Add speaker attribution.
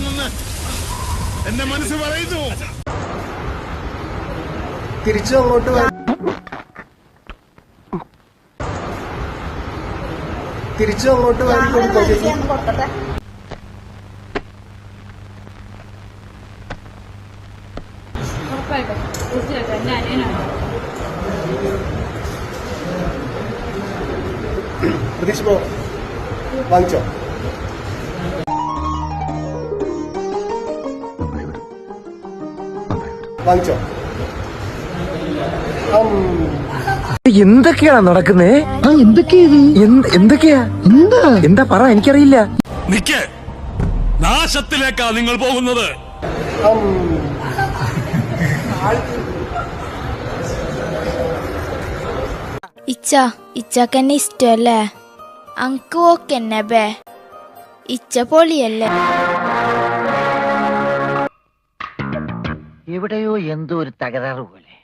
Speaker 1: വേണമെന്ന് എന്റെ മനസ്സ് പറയുന്നു.
Speaker 2: തിരിച്ചു അങ്ങോട്ട് പ്രതീക്ഷ വാങ്ങിച്ചോ.
Speaker 3: എന്തൊക്കെയാ നടക്കുന്നേ? എന്തൊക്കെയാ എന്താ പറ, എനിക്കറിയില്ല.
Speaker 1: നിക്ക്, നാശത്തിലേക്കാ നിങ്ങൾ പോകുന്നത്.
Speaker 4: ഇച്ചക്കെന്നെ ഇഷ്ടല്ലേ? അങ്ക് ഓക്കെന്നെ ബേ, ഇച്ച പൊളിയല്ലേ?
Speaker 5: എവിടെയോ എന്തോ ഒരു തകരാറ് പോലെ.